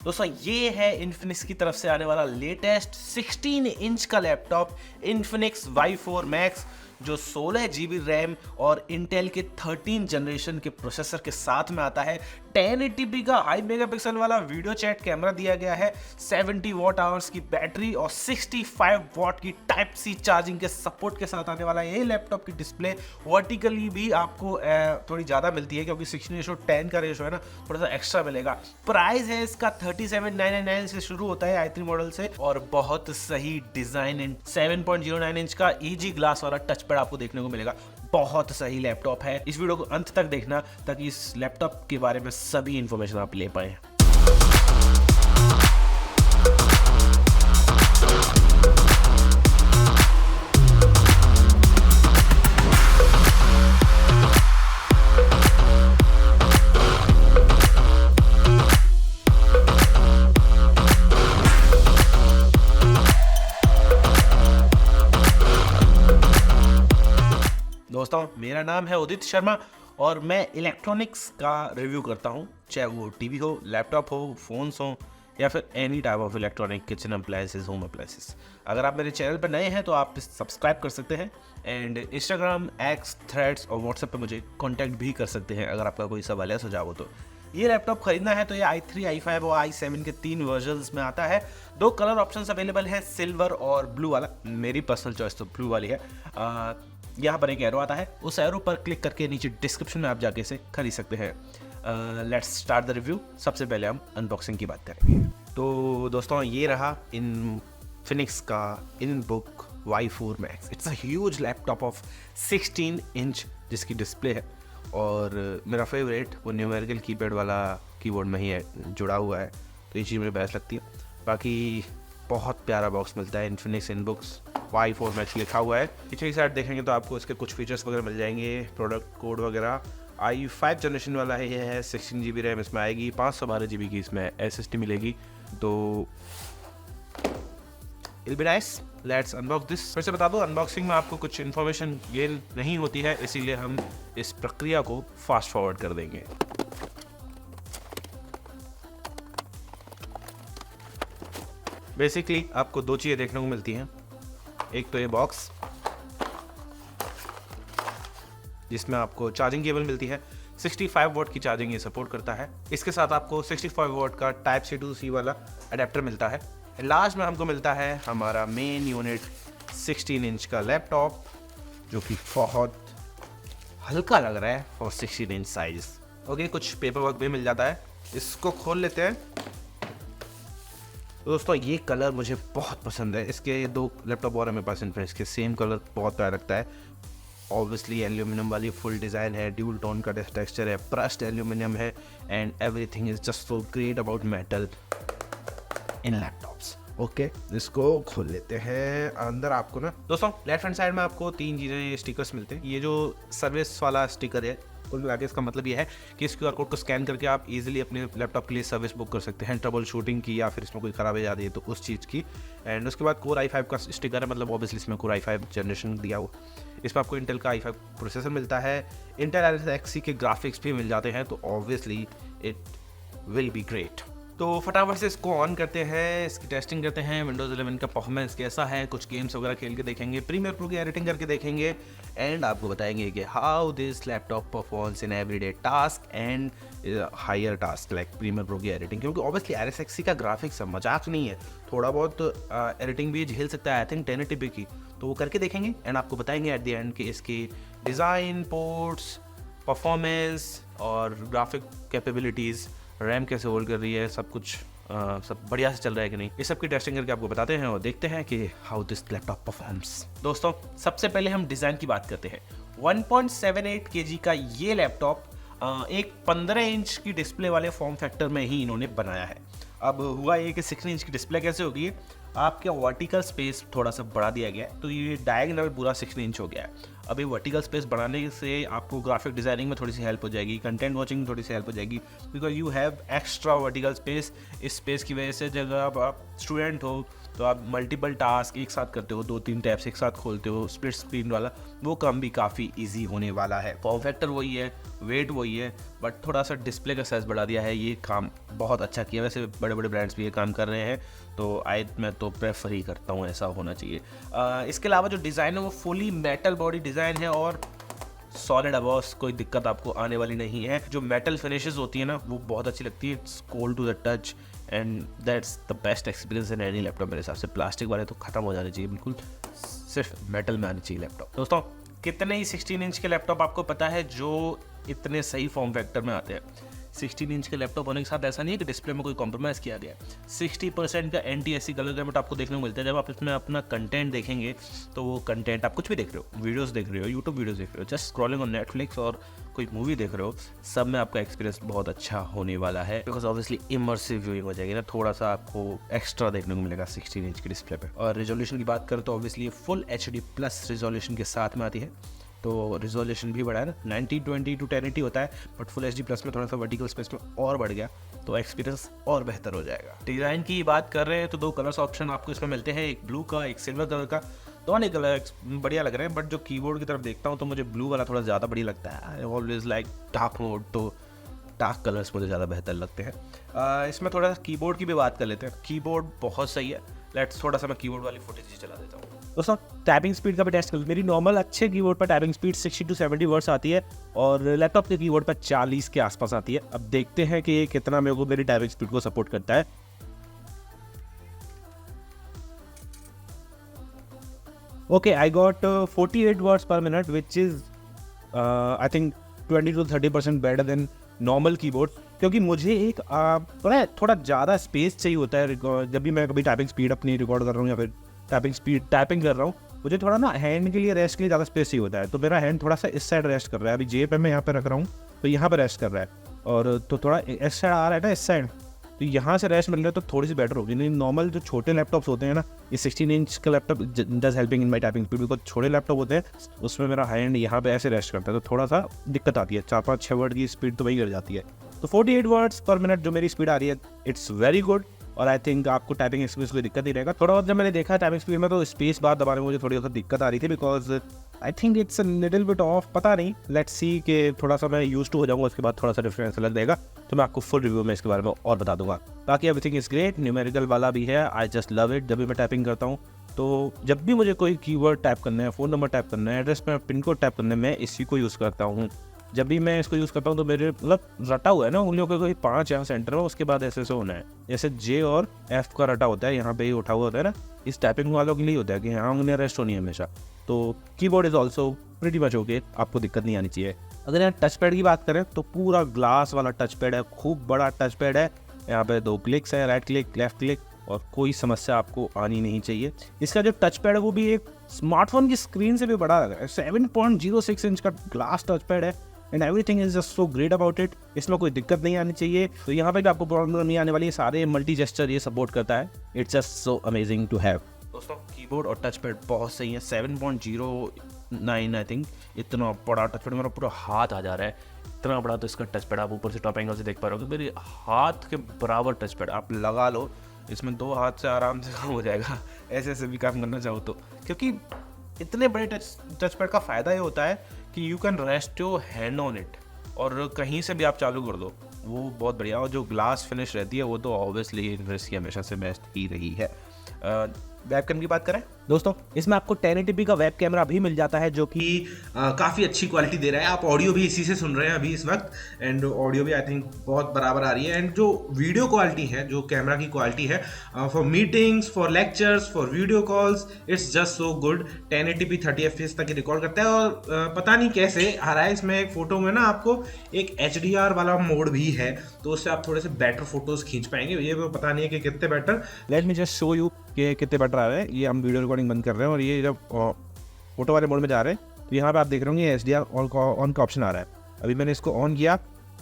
दोस्तों ये है इन्फिनिक्स की तरफ से आने वाला लेटेस्ट 16 इंच का लैपटॉप इन्फिनिक्स Y4 Max जो 16 GB रैम और इंटेल के 13 जनरेशन के प्रोसेसर के साथ में आता है। 1080p का हाई मेगापिक्सल वाला वीडियो चैट कैमरा दिया गया है, 70 वॉट आवर्स की बैटरी और 65 वॉट की टाइप सी चार्जिंग के सपोर्ट के साथ आने वाला है। ये लैपटॉप की डिस्प्ले वर्टिकली भी आपको थोड़ी ज़्यादा मिलती है क्योंकि 16:10 का रेशो है ना, थोड़ा सा एक्स्ट्रा मिलेगा। प्राइस है इसका 37,999 से शुरू होता है i3 मॉडल से और बहुत सही डिजाइन एंड 7.09 इंच का EG ग्लास वाला टच पैड आपको देखने को मिलेगा। बहुत सही लैपटॉप है। इस वीडियो को अंत तक देखना ताकि इस लैपटॉप के बारे में सभी इंफॉर्मेशन आप ले पाए। दोस्तों मेरा नाम है उदित शर्मा और मैं इलेक्ट्रॉनिक्स का रिव्यू करता हूँ, चाहे वो टीवी हो, लैपटॉप हो, फोन्स हो या फिर any type of electronic kitchen appliances, home appliances. अगर आप मेरे चैनल पर नए हैं तो आप सब्सक्राइब कर सकते हैं एंड इंस्टाग्राम, एक्स, थ्रेड्स और व्हाट्सएप पे मुझे कांटेक्ट भी कर सकते हैं अगर आपका कोई सवाल या सुझाव हो तो। ये लैपटॉप खरीदना है तो ये i3, i5 और i7 के 3 वर्जन्स में आता है। 2 कलर ऑप्शंस अवेलेबल है, सिल्वर और ब्लू वाला। मेरी पर्सनल चॉइस तो ब्लू वाली है। यहाँ पर एक एरो आता है, उस एरो पर क्लिक करके नीचे डिस्क्रिप्शन में आप जाके इसे खरीद सकते हैं। Let's start the review. सबसे पहले हम अनबॉक्सिंग की बात करेंगे। तो दोस्तों ये रहा इन्फिनिक्स का InBook Y4 Max। It's a huge laptop off 16 inch जिसकी डिस्प्ले है और मेरा फेवरेट वो न्यूमेरिकल कीपैड वाला कीबोर्ड में ही है, जुड़ा हुआ है, तो ये चीज़ मुझे बेस्ट लगती है। बाकी बहुत प्यारा बॉक्स मिलता है। इन्फिनिक्स इनबुक्स Y4 Max लिखा हुआ है। पीछे की साइड देखेंगे तो आपको इसके कुछ फीचर्स वगैरह मिल जाएंगे, प्रोडक्ट कोड वगैरह। i5 जनरेशन वाला है, ये है 16 GB रैम इसमें आएगी, 512 GB की इसमें SSD मिलेगी। तो it be nice, let's unbox this. फिर से बता दो, अनबॉक्सिंग में आपको कुछ इन्फॉर्मेशन गेन नहीं होती है, इसीलिए हम इस प्रक्रिया को फास्ट फॉरवर्ड कर देंगे। बेसिकली आपको 2 चीज़ें देखने को मिलती हैं। एक तो ये बॉक्स जिसमें आपको चार्जिंग केबल मिलती है, 65 वॉट की चार्जिंग ये सपोर्ट करता है। इसके साथ आपको 65 वॉट का टाइप C to C वाला अडेप्टर मिलता है। लास्ट में हमको मिलता है हमारा मेन यूनिट 16 इंच का लैपटॉप जो कि बहुत हल्का लग रहा है और 16 इंच साइज। ओके, कुछ पेपर वर्क भी मिल जाता है। इसको खोल लेते हैं। दोस्तों ये कलर मुझे बहुत पसंद है। इसके 2 लैपटॉप और मेरे पास इनफिनिक्स के सेम कलर बहुत प्यारा लगता है। ऑब्वियसली एल्यूमिनियम वाली फुल डिज़ाइन है, ड्यूल टोन का टेक्सचर है, ब्रश्ड एल्यूमिनियम है and everything is just so great about metal in laptops. Okay, इसको खोल लेते हैं। अंदर आपको ना दोस्तों लेफ्ट हैंड साइड में आपको 3 चीज़ें स्टिकर्स मिलते हैं। ये जो सर्विस वाला स्टिकर है, कुल मिला के इसका मतलब ये है कि इस QR कोड को स्कैन करके आप इजीली अपने लैपटॉप के लिए सर्विस बुक कर सकते हैं, ट्रबल शूटिंग की या फिर इसमें कोई खराबी आ रही है तो उस चीज़ की। एंड उसके बाद कोर i5 का स्टिकर है, मतलब ऑब्वियसली इसमें कोर i5 जनरेशन दिया हुआ। इसमें आपको इंटेल का i5 प्रोसेसर मिलता है, इंटेल RSXC के ग्राफिक्स भी मिल जाते हैं, तो obviously it will be great. तो फटाफट से इसको ऑन करते हैं, इसकी टेस्टिंग करते हैं। विंडोज़ 11 का परफॉर्मेंस कैसा है, कुछ गेम्स वगैरह खेल के देखेंगे, प्रीमियर प्रो की एडिटिंग करके देखेंगे एंड आपको बताएंगे कि how this laptop performs in everyday task and higher task like Premiere Pro की एडिटिंग। क्योंकि ऑब्वियसली RSXC का ग्राफिक्स मजाक नहीं है, थोड़ा बहुत एडिटिंग भी झेल सकता है, आई थिंक 1080p की, तो वो करके देखेंगे एंड आपको बताएंगे एट द एंड कि इसकी डिज़ाइन, पोर्ट्स, परफॉर्मेंस और ग्राफिक कैपेबिलिटीज़, रैम कैसे होल्ड कर रही है, सब कुछ सब बढ़िया से चल रहा है कि नहीं, इस सब की टेस्टिंग करके आपको बताते हैं और देखते हैं कि हाउ दिस लैपटॉप परफॉर्म्स। दोस्तों सबसे पहले हम डिज़ाइन की बात करते हैं। 1.78 kg का ये लैपटॉप एक 15 इंच की डिस्प्ले वाले फॉर्म फैक्टर में ही इन्होंने बनाया है। अब हुआ ये कि 16 इंच की डिस्प्ले कैसे होगी, आपके वर्टिकल स्पेस थोड़ा सा बढ़ा दिया गया है, तो ये डायगोनल पूरा 16 इंच हो गया है। अब ये वर्टिकल स्पेस बढ़ाने से आपको ग्राफिक डिज़ाइनिंग में थोड़ी सी हेल्प हो जाएगी, कंटेंट वॉचिंग में थोड़ी सी हेल्प हो जाएगी, because you have extra vertical space. इस स्पेस की वजह से जब आप स्टूडेंट हो तो आप मल्टीपल टास्क एक साथ करते हो, 2-3 टैब्स एक साथ खोलते हो, स्प्लिट स्क्रीन वाला, वो काम भी काफ़ी ईजी होने वाला है। फॉर्म फैक्टर वही है, वेट वही है, बट थोड़ा सा डिस्प्ले का साइज़ बढ़ा दिया है, ये काम बहुत अच्छा किया। वैसे बड़े बड़े बड़े ब्रांड्स भी ये काम कर रहे हैं, तो मैं तो प्रेफर ही करता हूँ ऐसा होना चाहिए। इसके अलावा जो डिज़ाइन है वो फुली मेटल बॉडी डिज़ाइन है और सॉलिड अबॉस, कोई दिक्कत आपको आने वाली नहीं है। जो मेटल फिनिशेस होती है ना वो बहुत अच्छी लगती है, it's cold to the touch and that's the best experience in any laptop मेरे हिसाब से। प्लास्टिक वाले तो ख़त्म हो जाने चाहिए, बिल्कुल सिर्फ मेटल में आनी चाहिए लैपटॉप। दोस्तों कितने ही 16 इंच के लैपटॉप आपको पता है जो इतने सही फॉर्म फैक्टर में आते हैं। 16 इंच के लैपटॉप होने के साथ ऐसा नहीं है कि डिस्प्ले में कोई कॉम्प्रोमाइज़ किया गया है। 60% का NTSC कलर गैमेट आपको देखने को मिलता है। जब आप इसमें अपना कंटेंट देखेंगे तो वो कंटेंट आप कुछ भी देख रहे हो, वीडियोस देख रहे हो, यूट्यूब वीडियोस देख रहे हो, जस्ट स्क्रॉलिंग ऑन नेटफ्लिक्स और कोई मूवी देख रहे हो, सब में आपका एक्सपीरियंस बहुत अच्छा होने वाला है, बिकॉज ऑब्वियसली इमर्सिव व्यूइंग हो जाएगी ना, थोड़ा सा आपको एक्स्ट्रा देखने को मिलेगा 16 इंच के डिस्प्ले पे। और रिजोल्यूशन की बात करें तो ऑब्वियसली फुल HD+ रिजोल्यूशन के साथ में आती है, तो रिजोल्यूशन भी बढ़ा है ना, 1920 to 1080 होता है, बट फुल HD+ में थोड़ा सा वर्टिकल स्पेस में और बढ़ गया तो एक्सपीरियंस और बेहतर हो जाएगा। डिज़ाइन की बात कर रहे हैं तो 2 कलर्स ऑप्शन आपको इसमें मिलते हैं, एक ब्लू का, एक सिल्वर कलर का। दोनों कलर बढ़िया लग रहे हैं, बट जो कीबोर्ड की तरफ देखता हूँ तो मुझे ब्लू वाला थोड़ा ज़्यादा बढ़िया लगता है। I always like dark mode, तो डार्क कलर्स मुझे ज़्यादा बेहतर लगते हैं। इसमें थोड़ा सा कीबोर्ड की भी बात कर लेते हैं। कीबोर्ड बहुत सही है, लेट्स थोड़ा सा मैं कीबोर्ड वाली फुटेज चला देता हूँ। दोस्तों टाइपिंग स्पीड का भी टेस्ट कर, मेरी नॉर्मल अच्छे कीबोर्ड पर टाइपिंग स्पीड 60 to 70 वर्ड्स आती है और लैपटॉप के कीबोर्ड पर 40 के आसपास आती है। अब देखते हैं कि ये कितना मेरे को मेरी टाइपिंग स्पीड को सपोर्ट करता है। ओके, आई गॉट 48 वर्ड्स पर minute which is I think 20 to 30% better than normal keyboard, क्योंकि मुझे एक थोड़ा ज़्यादा स्पेस चाहिए होता है जब भी मैं कभी टाइपिंग स्पीड अपनी रिकॉर्ड कर रहा हूँ या फिर टाइपिंग कर रहा हूँ। मुझे थोड़ा ना हैंड के लिए रेस्ट के लिए ज़्यादा स्पेस चाहिए होता है, तो मेरा हैंड थोड़ा सा इस साइड रेस्ट कर रहा है। अभी जेब पे मैं यहाँ पे रख रहा हूँ तो यहाँ पे रेस्ट कर रहा है, और तो थोड़ा इस साइड आ रहा है ना, इस साइड, तो यहाँ से रेस्ट मिल रहा है तो थोड़ी सी बेटर होगी। नहीं नॉर्मल जो छोटे लैपटॉप्स होते हैं ना, ये 16 इंच का laptop does helping in my typing speed, because छोटे लैपटॉप होते हैं उसमें मेरा हैंड यहाँ पे ऐसे रेस्ट करता है तो थोड़ा सा दिक्कत आती है। 4-5-6 वर्ड की स्पीड तो वही गिर जाती है। तो 48 वर्ड्स पर मिनट जो मेरी स्पीड आ रही है, इट्स वेरी गुड, और आई थिंक आपको टाइपिंग एक्सपीरियंस कोई दिक्कत नहीं रहेगा। थोड़ा बहुत जब मैंने देखा टाइपिंग स्पीड में तो स्पेस बार दबाने में मुझे थोड़ी बहुत दिक्कत आ रही थी, because I think it's a little bit of, पता नहीं, लेट्स सी कि थोड़ा सा मैं यूज टू हो जाऊँगा, उसके बाद थोड़ा सा डिफरेंस लग जाएगा तो मैं आपको फुल रिव्यू में इसके बारे में और बता दूंगा। बाकी एवरीथिंग इज़ ग्रेट, न्यूमेरिकल वाला भी है, आई जस्ट लव इट। जब भी मैं टाइपिंग करता हूँ तो जब भी मुझे कोई कीवर्ड टाइप करना है, फ़ोन नंबर टाइप करना है, एड्रेस में पिन कोड टाइप करना है, मैं इसी को यूज़ करता हूँ। जब भी मैं इसको यूज़ करता हूँ तो मेरे मतलब रटा हुआ है ना, उंगलियों के कोई 5 यहाँ सेंटर में, उसके बाद ऐसे होना है, जैसे J और F का रटा होता है, यहाँ पे ही उठा हुआ होता है ना, इस टाइपिंग वालों के लिए होता है कि यहाँ उंगलियाँ रेस्ट होनी है हमेशा। तो keyboard is also pretty much okay, आपको दिक्कत नहीं आनी चाहिए। अगर यहाँ टच पैड की बात करें तो पूरा ग्लास वाला टच पैड है, खूब बड़ा टच पैड है। यहाँ पे 2 क्लिक्स है, राइट क्लिक, लेफ्ट क्लिक, और कोई समस्या आपको आनी नहीं चाहिए। इसका जो टच पैड है वो भी एक स्मार्टफोन की स्क्रीन से भी बड़ा है, 7.06 इंच का ग्लास टच पैड है, and everything is just so great about it. इसमें कोई दिक्कत नहीं आनी चाहिए, तो यहाँ पे भी आपको प्रॉब्लम नहीं आने वाली। सारे मल्टी जेस्चर ये सपोर्ट करता है, it's just so amazing to have. दोस्तों कीबोर्ड और टच पैड बहुत सही है, 7.09 आई थिंक, इतना बड़ा टच पैड, मेरा पूरा हाथ आ जा रहा है, इतना बड़ा। तो इसका टच पैड आप ऊपर से टॉप एंगल से देख पा रहे हो, तो मेरे हाथ के बराबर टच पैड आप लगा लो, इसमें 2 हाथ से आराम से काम हो जाएगा, ऐसे ऐसे भी काम करना चाहो तो। क्योंकि इतने बड़े टच पैड का फ़ायदा ये होता है कि you can rest your hand on it, और कहीं से भी आप चालू कर दो, वो बहुत बढ़िया। और जो ग्लास फिनिश रहती है वो तो ऑब्वियसली यूनिवर्स की हमेशा से बेस्ट ही रही है। वेबकैम की बात करें दोस्तों, इसमें आपको 1080p का वेब कैमरा भी मिल जाता है, जो कि काफ़ी अच्छी क्वालिटी दे रहा है। आप ऑडियो भी इसी से सुन रहे हैं अभी इस वक्त, एंड ऑडियो भी आई थिंक बहुत बराबर आ रही है। एंड जो वीडियो क्वालिटी है, जो कैमरा की क्वालिटी है, for meetings, for lectures, for video calls, it's just so good. 1080p 30 fps तक रिकॉर्ड करता है, और पता नहीं कैसे आ रहा है इसमें एक फ़ोटो में ना आपको एक HDR वाला मोड भी है, तो उससे आप थोड़े से बेटर फोटोज़ खींच पाएंगे। ये पता नहीं है कि कितने better, let me just show you कि कितने बेटर आ रहे हैं। ये हम वीडियो रिकॉर्डिंग बंद कर रहे हैं और ये जब फोटो वाले मोड में जा रहे हैं तो यहाँ पे आप देख रहे होंगे HDR ऑन का ऑप्शन आ रहा है। अभी मैंने इसको ऑन किया,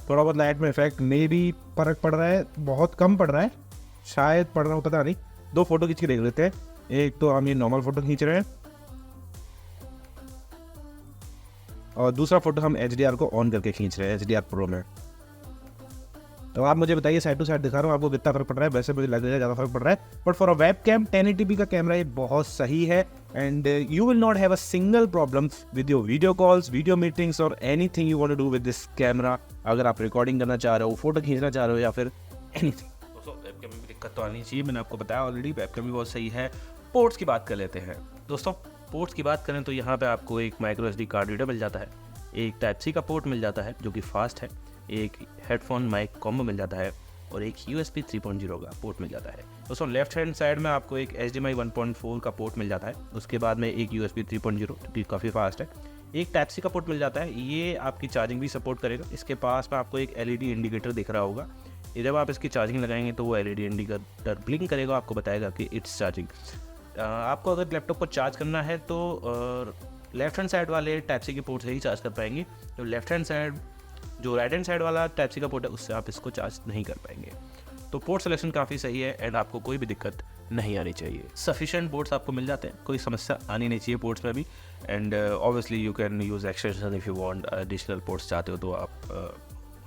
थोड़ा बहुत लाइट में इफेक्ट में भी फर्क पड़ रहा है, बहुत कम पड़ रहा है, शायद पड़ रहा हो पता नहीं। 2 फोटो खींच के देख लेते हैं। एक तो हम ये नॉर्मल फोटो खींच रहे हैं, और दूसरा फोटो हम HDR को ऑन करके खींच रहे हैं, HDR प्रो में। तो आप मुझे बताइए, साइड टू साइड दिखा रहा हूँ आपको कितना फर्क पड़ रहा है। वैसे मुझे लग रहा है ज़्यादा फर्क पड़ रहा है, but for a web cam 1080p का कैमरा ये बहुत सही है, and you will not have a single problem with your video calls, video meetings और anything you want to do with this camera. अगर आप रिकॉर्डिंग करना चाह रहे हो, फोटो खींचना चाह रहे हो, या फिर एनीथिंग। वेबकैम में भी दिक्कत तो आनी चाहिए, मैंने आपको बताया ऑलरेडी वेबकैम भी बहुत सही है। पोर्ट्स की बात कर लेते हैं दोस्तों। पोर्ट्स की बात करें तो यहाँ पे आपको एक माइक्रो SD कार्ड रीडर मिल जाता है, एक टाइप C का पोर्ट मिल जाता है जो कि फास्ट है, एक हेडफोन माइक कॉम्बो मिल जाता है और एक USB 3.0 का पोर्ट मिल जाता है दोस्तों। लेफ्ट हैंड साइड में आपको एक HDMI 1.4 का पोर्ट मिल जाता है, उसके बाद में एक USB 3.0 जो कि काफ़ी फास्ट है, एक टाइप C का पोर्ट मिल जाता है, ये आपकी चार्जिंग भी सपोर्ट करेगा। इसके पास में आपको एक LED इंडिकेटर दिख रहा होगा, ये जब आप इसकी चार्जिंग लगाएंगे तो वो LED इंडिकेटर ब्लिंक करेगा, आपको बताएगा कि इट्स चार्जिंग। आपको अगर लैपटॉप को चार्ज करना है तो लेफ्ट हैंड साइड वाले टाइप C के पोर्ट से ही चार्ज कर पाएंगे, तो लेफ्ट हैंड साइड जो राइट हैंड साइड वाला टाइप C का पोर्ट है उससे आप इसको चार्ज नहीं कर पाएंगे। तो पोर्ट सिलेक्शन काफ़ी सही है एंड आपको कोई भी दिक्कत नहीं आनी चाहिए। सफिशिएंट पोर्ट्स आपको मिल जाते हैं, कोई समस्या आनी नहीं चाहिए पोर्ट्स में भी। And obviously you can use extension if you want additional ports चाहते हो तो आप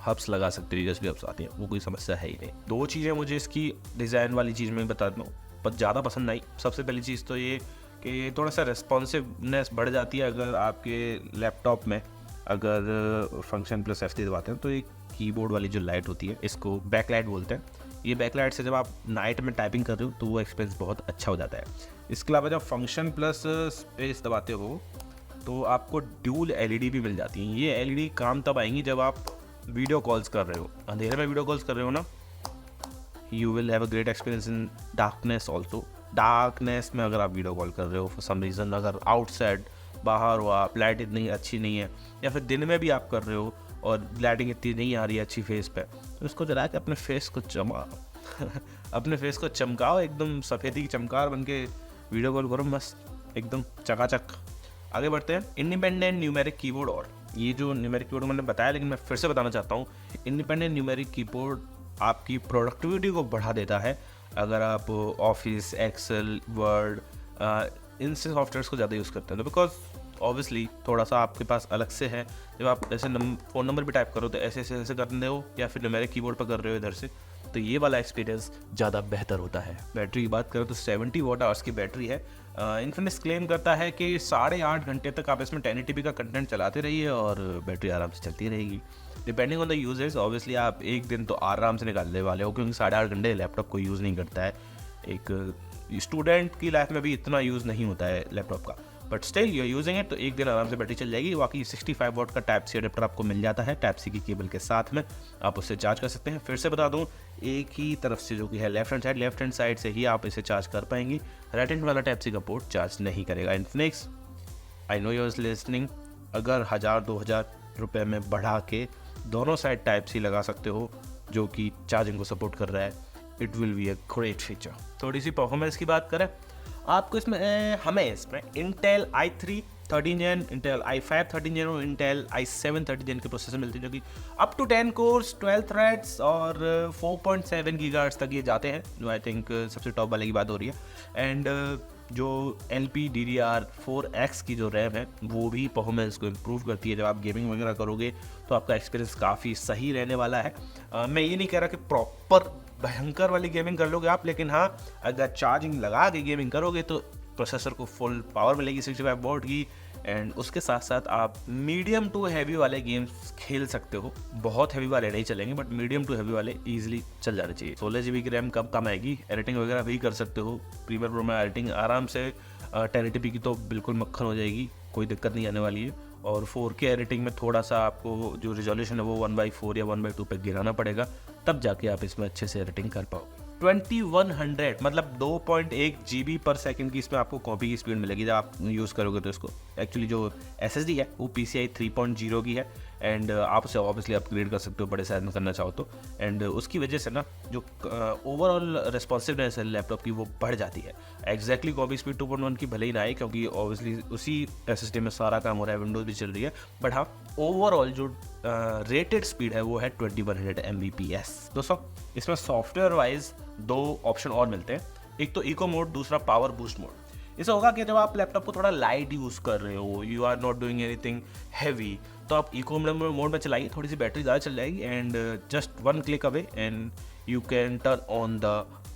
हब्स लगा सकते हो, यूएसबी हब्स आती हैं, वो कोई समस्या है ही नहीं। दो चीज़ें मुझे इसकी डिज़ाइन वाली चीज़ में बता दूँ पर ज़्यादा पसंद आई। सबसे पहली चीज़ तो ये कि थोड़ा सा रेस्पॉन्सिवनेस बढ़ जाती है अगर आपके लैपटॉप में अगर फंक्शन प्लस F3 दबाते हैं तो एक कीबोर्ड वाली जो लाइट होती है इसको बैकलाइट बोलते हैं। ये बैकलाइट से जब आप नाइट में टाइपिंग कर रहे हो तो वो एक्सपीरियंस बहुत अच्छा हो जाता है। इसके अलावा जब फंक्शन प्लस स्पेस दबाते हो तो आपको ड्यूल LED भी मिल जाती हैं। ये LED काम तब आएंगी जब आप वीडियो कॉल्स कर रहे हो, अंधेरे में वीडियो कॉल्स कर रहे हो ना, you will have a great experience in darkness also. Darkness में अगर आप वीडियो कॉल कर रहे हो फॉर सम रीज़न, अगर आउटसाइड बाहर हो आप, लाइट इतनी अच्छी नहीं है, या फिर दिन में भी आप कर रहे हो और लाइटिंग इतनी नहीं आ रही है अच्छी फेस पे, तो इसको जला के अपने फेस को अपने फेस को चमकाओ, एकदम सफ़ेदी की चमकार बन के वीडियो कॉल करो, मस्त एकदम चकाचक। आगे बढ़ते हैं। इंडिपेंडेंट न्यूमेरिक कीबोर्ड, और ये जो न्यूमेरिक कीबोर्ड मैंने बताया लेकिन मैं फिर से बताना चाहता हूँ, इंडिपेंडेंट न्यूमेरिक कीबोर्ड आपकी प्रोडक्टिविटी को बढ़ा देता है। अगर आप ऑफिस, एक्सेल, वर्ड इन से सॉफ्टवेयर्स को ज़्यादा यूज़ करते हैं तो बिकॉज ऑब्वियसली थोड़ा सा आपके पास अलग से है, जब आप ऐसे फ़ोन नंबर भी टाइप करो तो ऐसे करते हो या फिर न्यूमेरिक कीबोर्ड पर कर रहे हो इधर से, तो ये वाला एक्सपीरियंस ज़्यादा बेहतर होता है। बैटरी की बात करें तो 70 वॉट आवर्स की बैटरी है। इन्फिनिक्स क्लेम करता है कि 8.5 घंटे तक आप इसमें 1080p का कंटेंट चलाते रहिए और बैटरी आराम से चलती रहेगी। Depending on the uses, obviously आप एक दिन तो आराम से निकालने वाले हो क्योंकि 8.5 घंटे लैपटॉप को यूज़ नहीं करता है। एक स्टूडेंट की लाइफ में भी इतना यूज़ नहीं होता है लैपटॉप का, but still you using it तो एक दिन आराम से बैटरी चल जाएगी। बाकी 65 वॉट का टाइप C अडेप्टर आपको मिल जाता है, टाइप C की केबल के साथ में आप उससे चार्ज कर सकते हैं। फिर से बता दूं, एक ही तरफ से जो कि है लेफ्ट हैंड साइड से ही आप इसे चार्ज कर पाएंगे। राइट हैंड वाला टाइप C का पोर्ट चार्ज नहीं करेगा। Infinix, I know you're listening, अगर 1000-2000 रुपये में बढ़ा के दोनों साइड टाइप C लगा सकते हो जो कि चार्जिंग को सपोर्ट कर रहा है, it will be a great feature. थोड़ी सी परफॉर्मेंस की बात करें, आपको इसमें हमें इसमें इंटेल i3 13 जेन, इंटेल i5 13 जेन और इंटेल i7 13 जेन के प्रोसेसर मिलते हैं जो कि अप टू 10 कोर्स 12 थ्रेड्स और 4.7 गीगाहर्ट्ज़ तक ये जाते हैं, जो आई थिंक सबसे टॉप वाले की बात हो रही है। एंड जो LPDDR4X की जो रैम है वो भी परफॉर्मेंस को इम्प्रूव करती है। जब आप गेमिंग वगैरह करोगे तो आपका एक्सपीरियंस काफ़ी सही रहने वाला है। मैं ये नहीं कह रहा कि प्रॉपर भयंकर वाली गेमिंग कर लोगे आप, लेकिन हाँ अगर चार्जिंग लगा के गेमिंग करोगे तो प्रोसेसर को फुल पावर मिलेगी 65 वॉट की, एंड उसके साथ साथ आप मीडियम टू हैवी वाले गेम्स खेल सकते हो। बहुत हैवी वाले नहीं चलेंगे बट मीडियम टू हैवी वाले ईजिली चल जाने चाहिए। 16 GB की रैम कब कम आएगी, एडिटिंग वगैरह भी कर सकते हो। प्रीमियर प्रो में एडिटिंग आराम से 1080p की तो बिल्कुल मक्खन हो जाएगी, कोई दिक्कत नहीं आने वाली है। और 4K एडिटिंग में थोड़ा सा आपको जो रिजोल्यूशन है वो 1/4 या 1/2 पे गिराना पड़ेगा, तब जाके आप इसमें अच्छे से एडिटिंग कर पाओगे। 2100 मतलब 2.1 GB पर सेकंड की इसमें आपको कॉपी की स्पीड मिलेगी जब आप यूज़ करोगे तो इसको। एक्चुअली जो SSD है वो PCI 3.0 की है एंड आप उसे ऑब्वियसली अपग्रेड कर सकते हो बड़े साइज में करना चाहो तो। एंड उसकी वजह से ना जो ओवरऑल रिस्पॉन्सिवनेस है लैपटॉप की वो बढ़ जाती है। एग्जैक्टली कॉपी स्पीड 2.1 की भले ही ना आए क्योंकि ऑब्वियसली उसी SSD में सारा काम हो रहा है, विंडोज़ भी चल रही है, बट हाँ ओवरऑल जो रेटेड स्पीड है वो है 2100 Mbps। दोस्तों इसमें सॉफ्टवेयर वाइज 2 ऑप्शन और मिलते हैं, एक तो इको मोड, दूसरा पावर बूस्ट मोड। इससे होगा कि जब आप लैपटॉप को थोड़ा लाइट यूज़ कर रहे हो, you are not doing anything heavy, तो आप इको मोड में चलाइए, थोड़ी सी बैटरी ज़्यादा चल जाएगी and just 1 click away and you can turn on the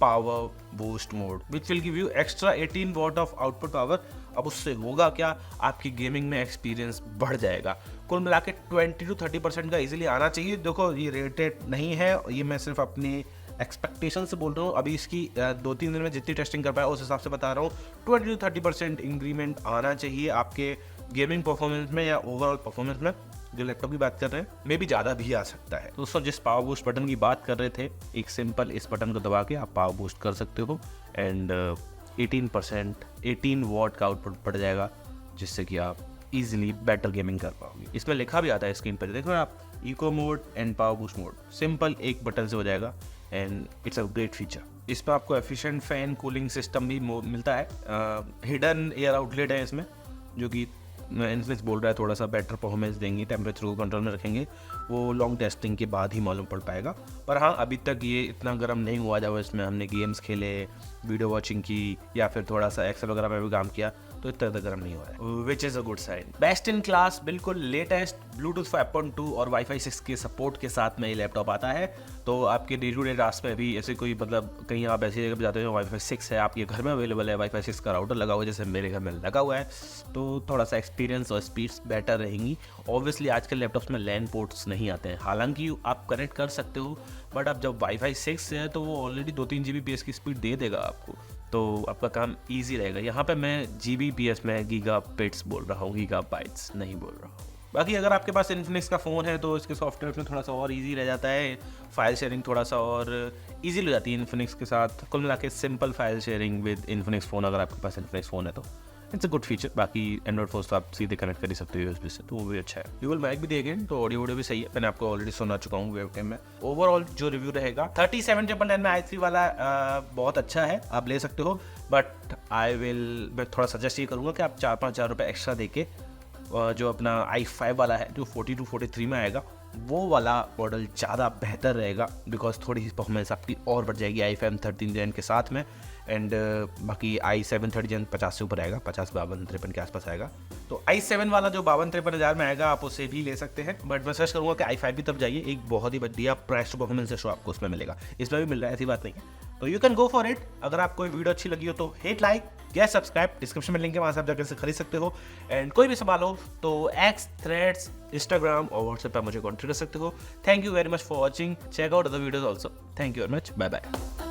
power boost mode which will give you extra 18 what of output power. अब उससे होगा क्या, आपकी गेमिंग में एक्सपीरियंस बढ़ जाएगा। कुल मिला के 20 to 30% का इजीली आना चाहिए। देखो ये रेटेड नहीं है, ये मैं सिर्फ अपनी एक्सपेक्टेशन से बोल रहा हूँ, अभी इसकी 2-3 दिन में जितनी टेस्टिंग कर पाया उस हिसाब से बता रहा हूँ 20-30% इंक्रीमेंट आना चाहिए आपके गेमिंग परफॉर्मेंस में या ओवरऑल परफॉर्मेंस में। जो लैपटॉप की बात कर रहे हैं मे भी ज़्यादा भी आ सकता है। दोस्तों जिस पावर बूस्ट बटन की बात कर रहे थे, एक सिंपल इस बटन को दबा के आप पावर बूस्ट कर सकते हो एंड 18 वॉट का आउटपुट पड़ जाएगा, जिससे कि आप इजीली बेटर गेमिंग कर पाओगे। इसमें लिखा भी आता है स्क्रीन पर, देखो आप eco mode and power boost mode simple एक बटन से हो जाएगा and it's a great feature. इसमें आपको एफिशिएंट फैन कूलिंग सिस्टम भी मिलता है। हिडन एयर आउटलेट है इसमें, जो कि इन्फ्लिक्स बोल रहा है थोड़ा सा बेटर परफॉर्मेंस देंगी, टेम्परेचर को कंट्रोल में रखेंगे। वो लॉन्ग टेस्टिंग के बाद ही मालूम पड़ पाएगा, पर हाँ अभी तक ये इतना गर्म नहीं हुआ जब इसमें हमने गेम्स खेले, वीडियो वॉचिंग की या फिर थोड़ा सा एक्सेल वगैरह में भी काम किया, तो इतना ज़्यादा गर्म नहीं हो रहा है, which is a good sign. Best in class, बिल्कुल लेटेस्ट ब्लूटूथ 5.2 और वाईफाई 6 के सपोर्ट के साथ में ये लैपटॉप आता है। तो आपके डे टू डे टास्क में भी ऐसे कोई मतलब कहीं आप ऐसी जगह पर जाते हो वाईफाई 6 है, आपके घर में अवेलेबल है, वाईफाई 6 का राउटर लगा हुआ है जैसे मेरे घर में लगा हुआ है, तो थोड़ा सा एक्सपीरियंस और स्पीड्स बेटर रहेंगी। ऑब्वियसली आजकल लैपटॉप्स में लैन पोर्ट्स नहीं आते हैं, हालांकि आप कनेक्ट कर सकते हो, बट अब जब वाईफाई 6 है तो वो ऑलरेडी 2-3 Gbps की स्पीड दे देगा आपको, तो आपका काम ईजी रहेगा। यहाँ पे मैं Gbps में गीगाबिट्स बोल रहा हूँ, गीगाबाइट्स नहीं बोल रहा हूँ। बाकी अगर आपके पास इन्फिनिक्स का फ़ोन है तो इसके सॉफ्टवेयर में थोड़ा सा और इजी रह जाता है, फाइल शेयरिंग थोड़ा सा और इजी हो जाती है इन्फिनिक्स के साथ। कुल मिला के simple file sharing with Infinix phone, अगर आपके पास इन्फिनिक्स फ़ोन है तो इट्स अ गुड फीचर। बाकी एंड्रॉइड फोन तो आप सीधे कनेक्ट कर ही सकते हो यूएसबी से, तो वो भी अच्छा है। ड्यूल माइक भी दिए गए, तो ऑडियो वीडियो भी सही है, मैंने आपको ऑलरेडी सुना चुका हूँ वेबकैम में। ओवरऑल जो रिव्यू रहेगा 3710 में i3 वाला बहुत अच्छा है, आप ले सकते हो, बट मैं थोड़ा सजेस्ट ये करूँगा कि आप 4-5 हज़ार रुपये एक्स्ट्रा देके जो अपना i5 वाला है जो 42-43 में आएगा, वो वाला मॉडल ज़्यादा बेहतर रहेगा, बिकॉज थोड़ी सी परफॉर्मेंस आपकी और बढ़ जाएगी i5 13 जेन के साथ में। एंड बाकी i7 30 जेन 50 से ऊपर आएगा, 50-52-53 के आसपास आएगा। तो i7 वाला जो 52-53 हज़ार में आएगा आप उसे भी ले सकते हैं, बट मैं सजेस्ट करूँगा कि i5 भी तब जाइए, एक बहुत ही बढ़िया प्राइस टू परफॉर्मेंस रेशो आपको उसमें मिलेगा, इसमें भी मिल रहा है, ऐसी बात नहीं है। तो you can go for it. अगर आपको वीडियो अच्छी लगी हो तो hit like, get subscribe, description में लिंक है, वहाँ से आप जाकर से खरीद सकते हो। एंड कोई भी सवाल हो तो एक्स, थ्रेड्स, इंस्टाग्राम और व्हाट्सएप पर मुझे कॉन्टेक्ट कर सकते हो। Thank you very much for watching, check out other videos also. Thank you very much, bye bye.